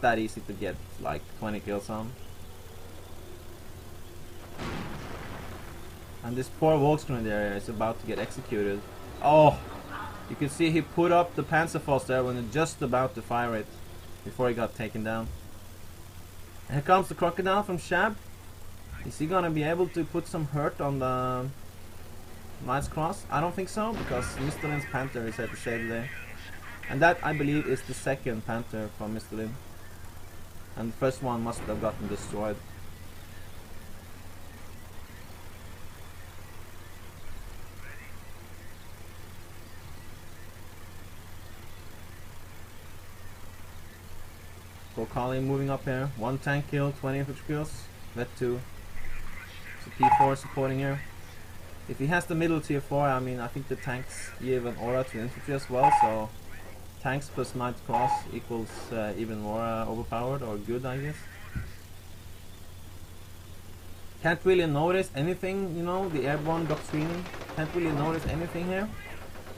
that easy to get like 20 kills on. And this poor Volksgrenadier is about to get executed. Oh! You can see he put up the Panzerfaust there when he's just about to fire it before he got taken down. And here comes the Crocodile from Shab. Is he gonna be able to put some hurt on the Knight's Cross? I don't think so, because Mr. Lin's Panther is at the save there. And that, I believe, is the second Panther from Mr. Lin. And the first one must have gotten destroyed. Kali moving up here. 1 tank kill, 20 infantry kills. Vet 2. So P4 supporting here. If he has the middle tier 4, I mean, I think the tanks give an aura to infantry as well, so tanks plus Knight's Cross equals even more overpowered or good, I guess. Can't really notice anything, you know, the airborne doctrine. Can't really notice anything here.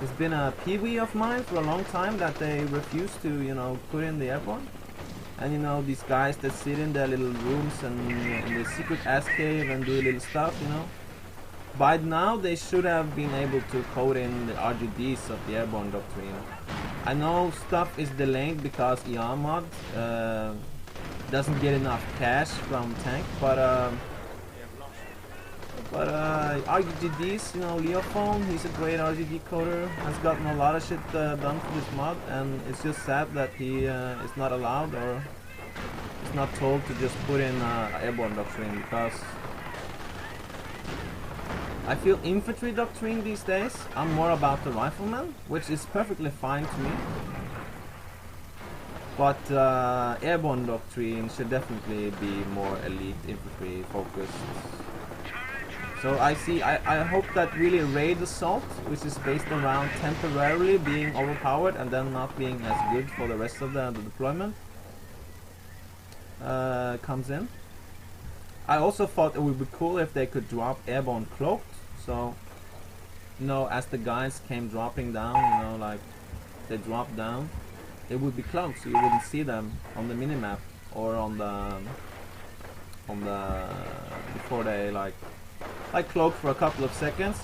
It's been a peewee of mine for a long time that they refuse to, you know, put in the airborne. And you know, these guys that sit in their little rooms and in the secret ass cave and do little stuff, you know. By now they should have been able to code in the RGDs of the airborne doctrine. I know stuff is delayed because EiRR mod doesn't get enough cash from tank, but RGDs, you know, Leophone, he's a great RGD coder, has gotten a lot of shit done for this mod, and it's just sad that he is not allowed or is not told to just put in airborne doctrine, because I feel infantry doctrine these days, I'm more about the rifleman, which is perfectly fine to me. But airborne doctrine should definitely be more elite infantry focused. So I hope that really raid assault, which is based around temporarily being overpowered and then not being as good for the rest of the deployment, comes in. I also thought it would be cool if they could drop airborne cloaked, so you know, as the guys came dropping down, you know, like they dropped down, it would be cloaked, so you wouldn't see them on the minimap or on the before they like cloak for a couple of seconds.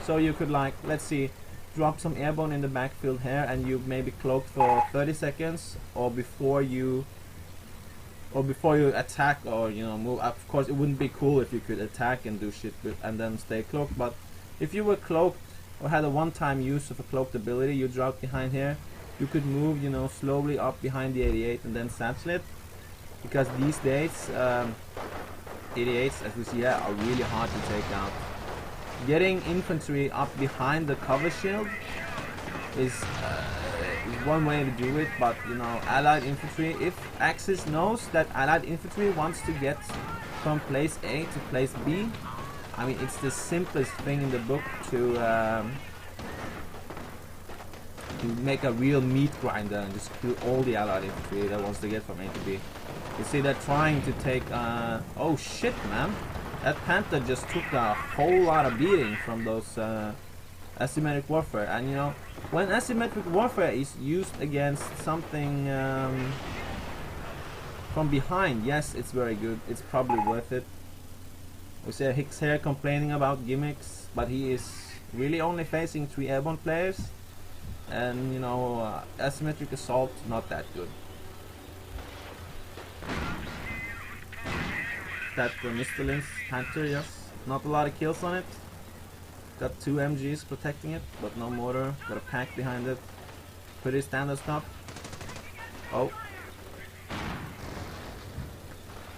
So you could, like, let's see, drop some airborne in the backfield here, and you maybe cloaked for 30 seconds, or before you attack, or you know, move. Of course, it wouldn't be cool if you could attack and do shit and then stay cloaked, but if you were cloaked or had a one-time use of a cloaked ability, you drop behind here, you could move, you know, slowly up behind the 88 and then satchel it, because these days 88s, as we see here, are really hard to take out. Getting infantry up behind the cover shield is one way to do it, but you know, allied infantry, if Axis knows that allied infantry wants to get from place A to place B, I mean, it's the simplest thing in the book to make a real meat grinder and just kill all the allied infantry that wants to get from A to B. You see, they're trying to take, oh shit, man. That Panther just took a whole lot of beating from those asymmetric warfare. And you know, when asymmetric warfare is used against something from behind, yes, it's very good. It's probably worth it. We see Hicks here complaining about gimmicks, but he is really only facing 3 airborne players. And you know, asymmetric assault, not that good. That Mr. Lin's Panther, yes. Not a lot of kills on it. Got 2 MGs protecting it, but no mortar. Got a pack behind it. Pretty standard stuff. Oh.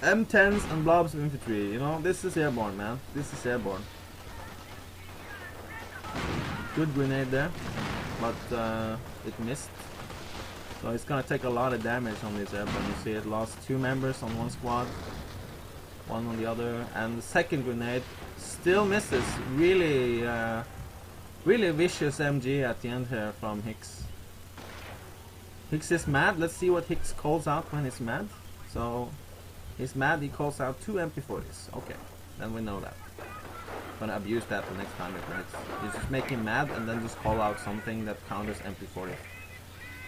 M10s and blobs of infantry. You know, this is airborne, man. This is airborne. Good grenade there, but it missed. So it's gonna take a lot of damage on this airborne. You see it lost 2 members on one squad, 1 on the other, and the second grenade still misses. Really, really vicious MG at the end here from Hicks. Hicks is mad. Let's see what Hicks calls out when he's mad. So he's mad. He calls out 2 MP40s. Okay, then we know that. Gonna abuse that the next time it hits. You just make him mad and then just call out something that counters MP40.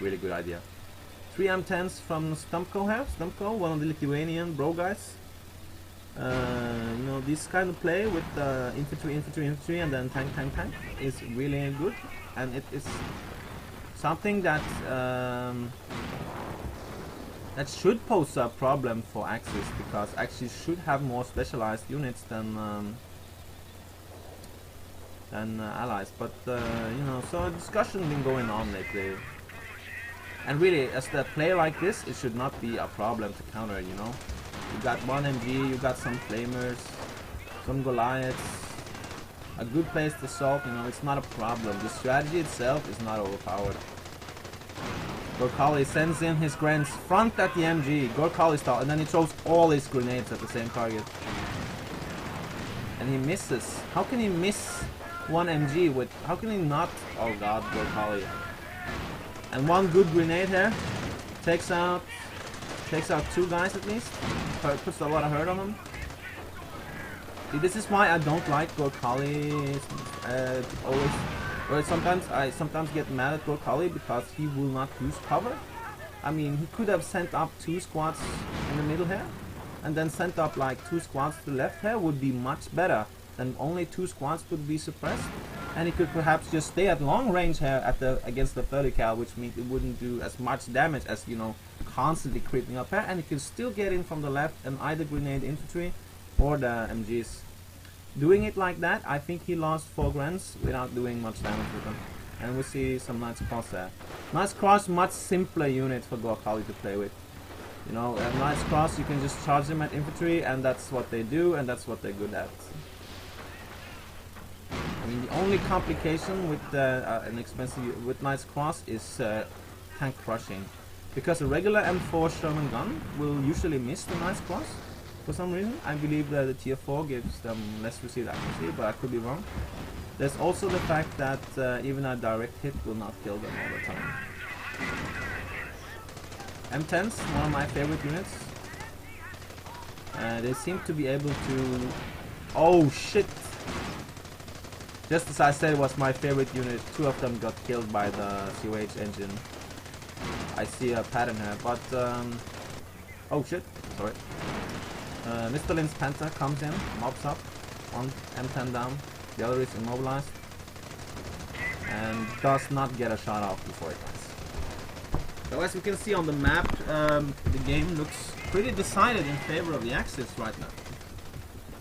Really good idea. 3 M10s from Stumko here. Stumko, one of the Lithuanian bro guys. You know, this kind of play with infantry, and then tank is really good, and it is something that that should pose a problem for Axis, because Axis should have more specialized units than Allies. But you know, so a discussion been going on lately, and really, as the play like this, it should not be a problem to counter. You know. You got one MG, you got some flamers, some Goliaths, a good place to assault, you know, it's not a problem. The strategy itself is not overpowered. Gorkali sends in his grenades front at the MG, Gorkali style, and then he throws all his grenades at the same target. And he misses. How can he miss one MG with, how can he not? Oh god, Gorkali. And one good grenade here, takes out 2 guys at least. Puts a lot of hurt on them. See, this is why I don't like Gorkali always. Or I sometimes get mad at Gorkali because he will not use cover. I mean, he could have sent up 2 squads in the middle here, and then sent up like 2 squads to the left here would be much better than only 2 squads would be suppressed. And he could perhaps just stay at long range here at against the 30 cal, which means it wouldn't do as much damage as, you know, constantly creeping up here, and he could still get in from the left and either grenade infantry or the MGs. Doing it like that, I think he lost 4 grants without doing much damage with them. And we see some Knights Cross there. Knights Cross, much simpler unit for Gorkali to play with. You know, Knights Cross, you can just charge them at infantry, and that's what they do, and that's what they're good at. I mean, the only complication with an expensive with Knights Cross is tank crushing, because a regular M4 Sherman gun will usually miss the Knights Cross for some reason. I believe that the tier 4 gives them less received accuracy, but I could be wrong. There's also the fact that even a direct hit will not kill them all the time. M10s, one of my favorite units. They seem to be able to... Oh shit! Just as I said it was my favorite unit, 2 of them got killed by the COH engine. I see a pattern here, but oh shit, sorry. Mr. Lin's Panther comes in, mobs up, one M10 down, the other is immobilized, and does not get a shot off before it dies. So as you can see on the map, the game looks pretty decided in favor of the Axis right now.